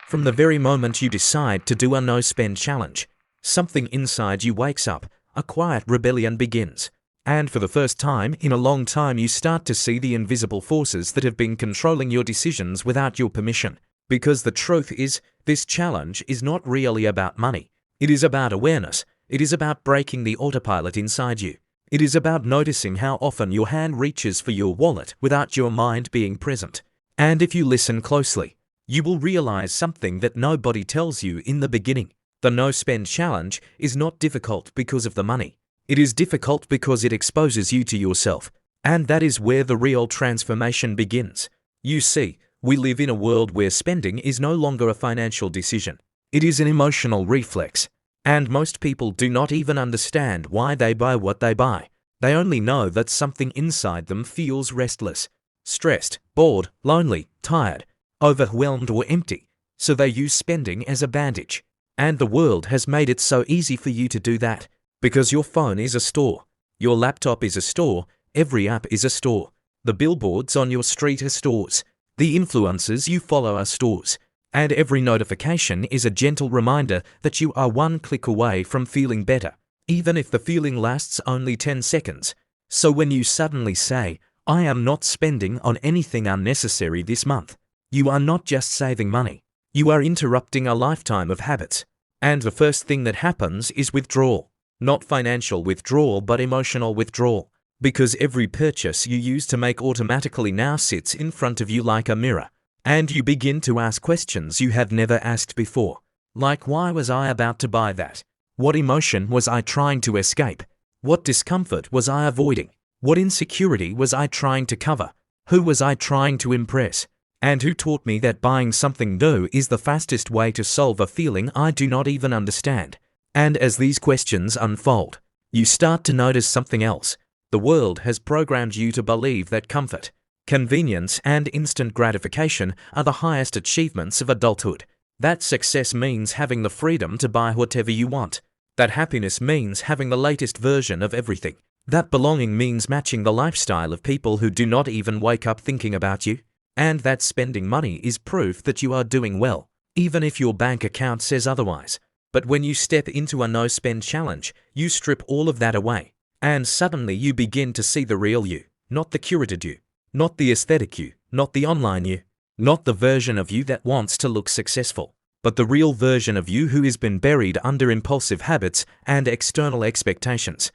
From the very moment you decide to do a no-spend challenge, something inside you wakes up, a quiet rebellion begins. And for the first time in a long time you start to see the invisible forces that have been controlling your decisions without your permission. Because the truth is, this challenge is not really about money. It is about awareness. It is about breaking the autopilot inside you. It is about noticing how often your hand reaches for your wallet without your mind being present. And if you listen closely, you will realize something that nobody tells you in the beginning. The no-spend challenge is not difficult because of the money. It is difficult because it exposes you to yourself. And that is where the real transformation begins. You see, we live in a world where spending is no longer a financial decision. It is an emotional reflex. And most people do not even understand why they buy what they buy. They only know that something inside them feels restless, stressed, bored, lonely, tired, overwhelmed or empty. So they use spending as a bandage. And the world has made it so easy for you to do that. Because your phone is a store. Your laptop is a store. Every app is a store. The billboards on your street are stores. The influencers you follow are stores. And every notification is a gentle reminder that you are one click away from feeling better, even if the feeling lasts only 10 seconds. So when you suddenly say, "I am not spending on anything unnecessary this month," you are not just saving money. You are interrupting a lifetime of habits. And the first thing that happens is withdrawal. Not financial withdrawal, but emotional withdrawal. Because every purchase you use to make automatically now sits in front of you like a mirror. And you begin to ask questions you have never asked before. Like, why was I about to buy that? What emotion was I trying to escape? What discomfort was I avoiding? What insecurity was I trying to cover? Who was I trying to impress? And who taught me that buying something new is the fastest way to solve a feeling I do not even understand? And as these questions unfold, you start to notice something else. The world has programmed you to believe that comfort, convenience, and instant gratification are the highest achievements of adulthood. That success means having the freedom to buy whatever you want. That happiness means having the latest version of everything. That belonging means matching the lifestyle of people who do not even wake up thinking about you. And that spending money is proof that you are doing well, even if your bank account says otherwise. But when you step into a no-spend challenge, you strip all of that away. And suddenly you begin to see the real you, not the curated you, not the aesthetic you, not the online you, not the version of you that wants to look successful, but the real version of you who has been buried under impulsive habits and external expectations.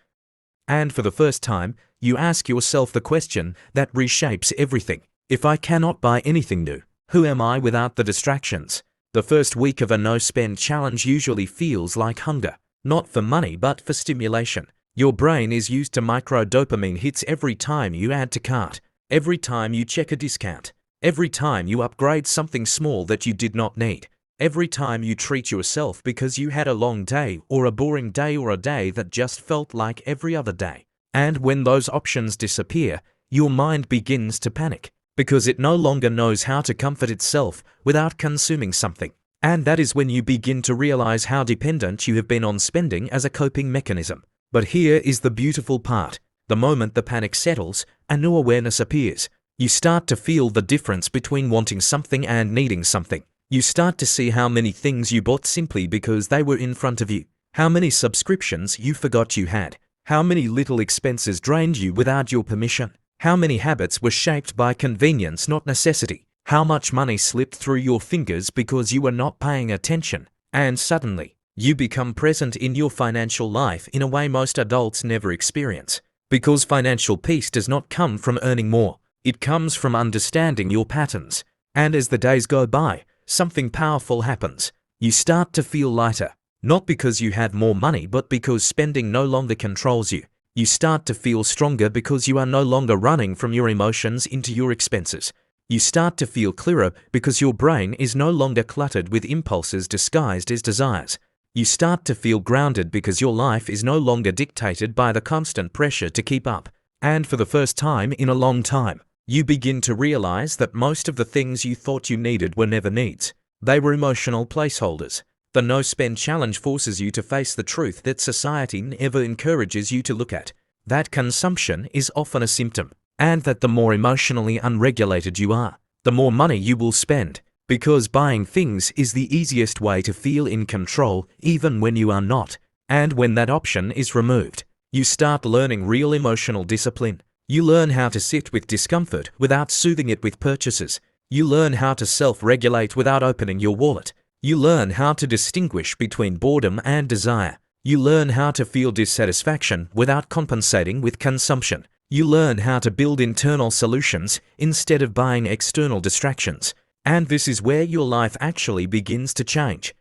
And for the first time, you ask yourself the question that reshapes everything. If I cannot buy anything new, who am I without the distractions? The first week of a no-spend challenge usually feels like hunger, not for money but for stimulation. Your brain is used to micro-dopamine hits every time you add to cart, every time you check a discount, every time you upgrade something small that you did not need, every time you treat yourself because you had a long day or a boring day or a day that just felt like every other day. And when those options disappear, your mind begins to panic, because it no longer knows how to comfort itself without consuming something. And that is when you begin to realize how dependent you have been on spending as a coping mechanism. But here is the beautiful part. The moment the panic settles, a new awareness appears. You start to feel the difference between wanting something and needing something. You start to see how many things you bought simply because they were in front of you. How many subscriptions you forgot you had. How many little expenses drained you without your permission. How many habits were shaped by convenience, not necessity? How much money slipped through your fingers because you were not paying attention? And suddenly, you become present in your financial life in a way most adults never experience. Because financial peace does not come from earning more. It comes from understanding your patterns. And as the days go by, something powerful happens. You start to feel lighter, not because you have more money, but because spending no longer controls you. You start to feel stronger because you are no longer running from your emotions into your expenses. You start to feel clearer because your brain is no longer cluttered with impulses disguised as desires. You start to feel grounded because your life is no longer dictated by the constant pressure to keep up. And for the first time in a long time, you begin to realize that most of the things you thought you needed were never needs. They were emotional placeholders. The no-spend challenge forces you to face the truth that society never encourages you to look at. That consumption is often a symptom, and that the more emotionally unregulated you are, the more money you will spend. Because buying things is the easiest way to feel in control even when you are not. And when that option is removed, you start learning real emotional discipline. You learn how to sit with discomfort without soothing it with purchases. You learn how to self-regulate without opening your wallet. You learn how to distinguish between boredom and desire. You learn how to feel dissatisfaction without compensating with consumption. You learn how to build internal solutions instead of buying external distractions. And this is where your life actually begins to change.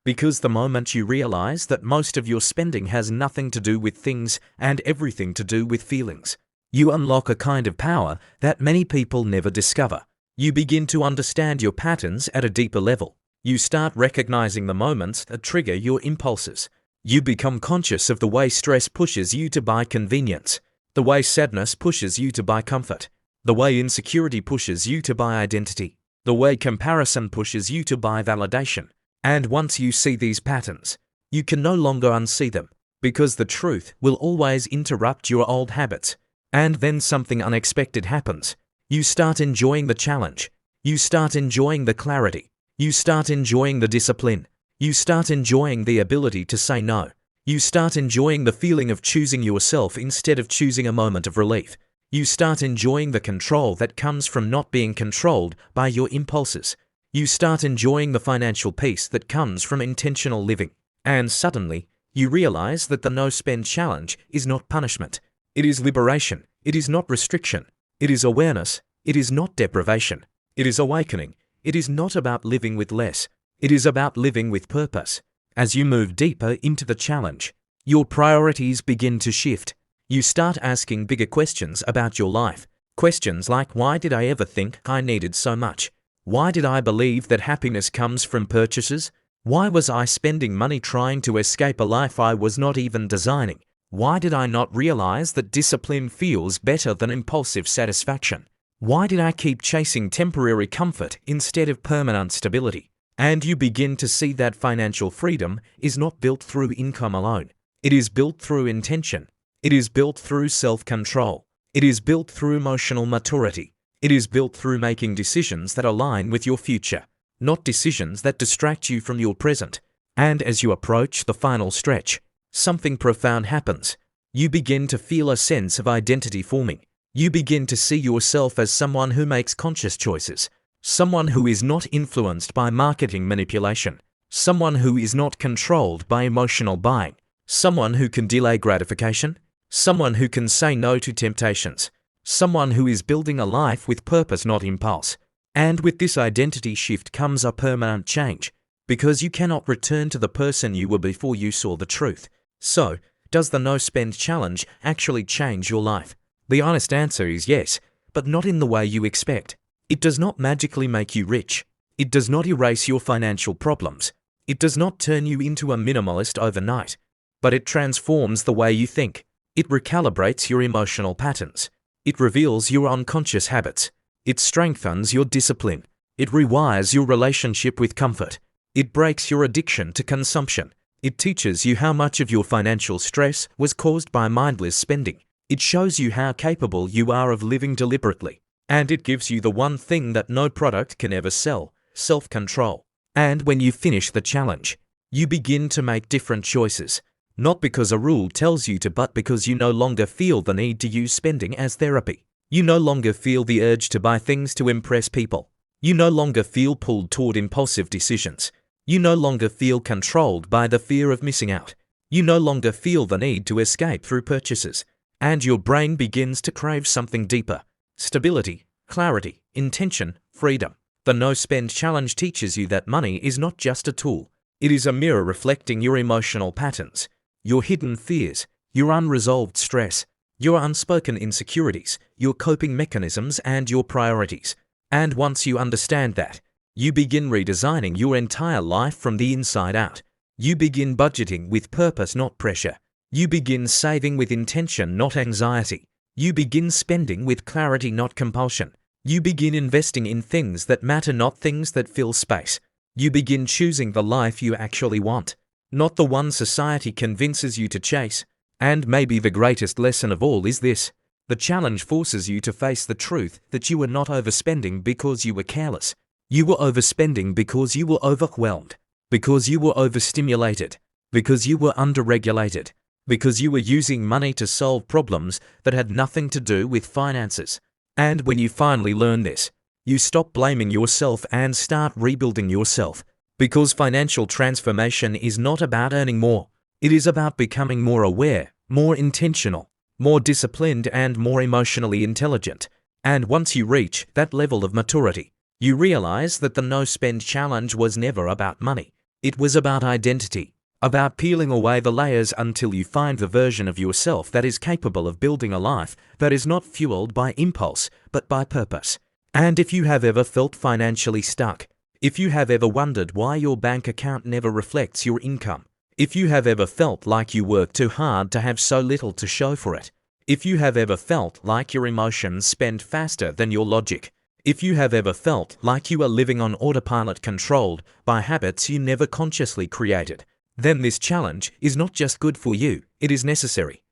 Because the moment you realize that most of your spending has nothing to do with things and everything to do with feelings, you unlock a kind of power that many people never discover. You begin to understand your patterns at a deeper level. You start recognizing the moments that trigger your impulses. You become conscious of the way stress pushes you to buy convenience, the way sadness pushes you to buy comfort, the way insecurity pushes you to buy identity, the way comparison pushes you to buy validation. And once you see these patterns, you can no longer unsee them, because the truth will always interrupt your old habits. And then something unexpected happens. You start enjoying the challenge. You start enjoying the clarity. You start enjoying the discipline. You start enjoying the ability to say no. You start enjoying the feeling of choosing yourself instead of choosing a moment of relief. You start enjoying the control that comes from not being controlled by your impulses. You start enjoying the financial peace that comes from intentional living. And suddenly, you realize that the no-spend challenge is not punishment. It is liberation. It is not restriction. It is awareness. It is not deprivation. It is awakening. It is not about living with less. It is about living with purpose. As you move deeper into the challenge, your priorities begin to shift. You start asking bigger questions about your life. Questions like, why did I ever think I needed so much? Why did I believe that happiness comes from purchases? Why was I spending money trying to escape a life I was not even designing? Why did I not realize that discipline feels better than impulsive satisfaction? Why did I keep chasing temporary comfort instead of permanent stability? And you begin to see that financial freedom is not built through income alone. It is built through intention. It is built through self-control. It is built through emotional maturity. It is built through making decisions that align with your future, not decisions that distract you from your present. And as you approach the final stretch, something profound happens. You begin to feel a sense of identity forming. You begin to see yourself as someone who makes conscious choices, someone who is not influenced by marketing manipulation, someone who is not controlled by emotional buying, someone who can delay gratification, someone who can say no to temptations, someone who is building a life with purpose, not impulse. And with this identity shift comes a permanent change, because you cannot return to the person you were before you saw the truth. So, does the no-spend challenge actually change your life? The honest answer is yes, but not in the way you expect. It does not magically make you rich. It does not erase your financial problems. It does not turn you into a minimalist overnight, but it transforms the way you think. It recalibrates your emotional patterns. It reveals your unconscious habits. It strengthens your discipline. It rewires your relationship with comfort. It breaks your addiction to consumption. It teaches you how much of your financial stress was caused by mindless spending. It shows you how capable you are of living deliberately. And it gives you the one thing that no product can ever sell: self-control. And when you finish the challenge, you begin to make different choices. Not because a rule tells you to, but because you no longer feel the need to use spending as therapy. You no longer feel the urge to buy things to impress people. You no longer feel pulled toward impulsive decisions. You no longer feel controlled by the fear of missing out. You no longer feel the need to escape through purchases. And your brain begins to crave something deeper: stability, clarity, intention, freedom. The no-spend challenge teaches you that money is not just a tool. It is a mirror reflecting your emotional patterns, your hidden fears, your unresolved stress, your unspoken insecurities, your coping mechanisms, and your priorities. And once you understand that, you begin redesigning your entire life from the inside out. You begin budgeting with purpose, not pressure. You begin saving with intention, not anxiety. You begin spending with clarity, not compulsion. You begin investing in things that matter, not things that fill space. You begin choosing the life you actually want, not the one society convinces you to chase. And maybe the greatest lesson of all is this: the challenge forces you to face the truth that you were not overspending because you were careless. You were overspending because you were overwhelmed, because you were overstimulated, because you were underregulated, because you were using money to solve problems that had nothing to do with finances. And when you finally learn this, you stop blaming yourself and start rebuilding yourself. Because financial transformation is not about earning more. It is about becoming more aware, more intentional, more disciplined, and more emotionally intelligent. And once you reach that level of maturity, you realize that the No Spend Challenge was never about money. It was about identity, about peeling away the layers until you find the version of yourself that is capable of building a life that is not fueled by impulse, but by purpose. And if you have ever felt financially stuck, if you have ever wondered why your bank account never reflects your income, if you have ever felt like you work too hard to have so little to show for it, if you have ever felt like your emotions spend faster than your logic, if you have ever felt like you are living on autopilot controlled by habits you never consciously created, then this challenge is not just good for you, it is necessary.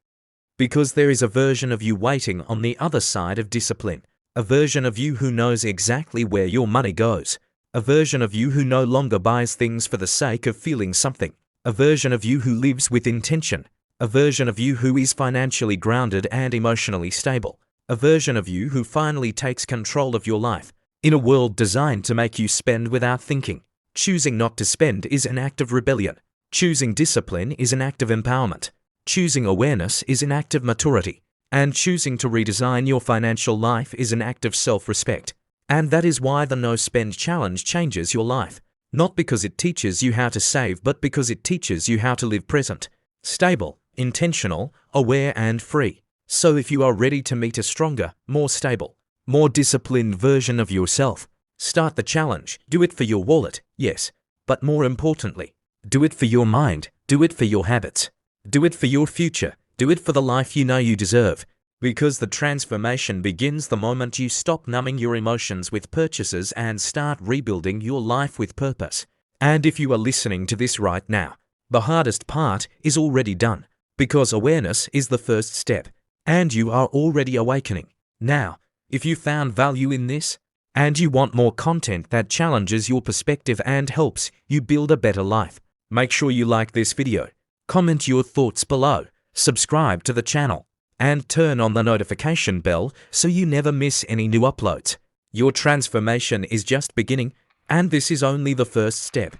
Because there is a version of you waiting on the other side of discipline, a version of you who knows exactly where your money goes, a version of you who no longer buys things for the sake of feeling something, a version of you who lives with intention, a version of you who is financially grounded and emotionally stable, a version of you who finally takes control of your life in a world designed to make you spend without thinking. Choosing not to spend is an act of rebellion. Choosing discipline is an act of empowerment. Choosing awareness is an act of maturity. And choosing to redesign your financial life is an act of self-respect. And that is why the No Spend Challenge changes your life. Not because it teaches you how to save, but because it teaches you how to live present, stable, intentional, aware, and free. So if you are ready to meet a stronger, more stable, more disciplined version of yourself, start the challenge. Do it for your wallet, yes, but more importantly, do it for your mind, do it for your habits, do it for your future, do it for the life you know you deserve. Because the transformation begins the moment you stop numbing your emotions with purchases and start rebuilding your life with purpose. And if you are listening to this right now, the hardest part is already done, because awareness is the first step. And you are already awakening. Now, if you found value in this, and you want more content that challenges your perspective and helps you build a better life, make sure you like this video, comment your thoughts below, subscribe to the channel, and turn on the notification bell so you never miss any new uploads. Your transformation is just beginning, and this is only the first step.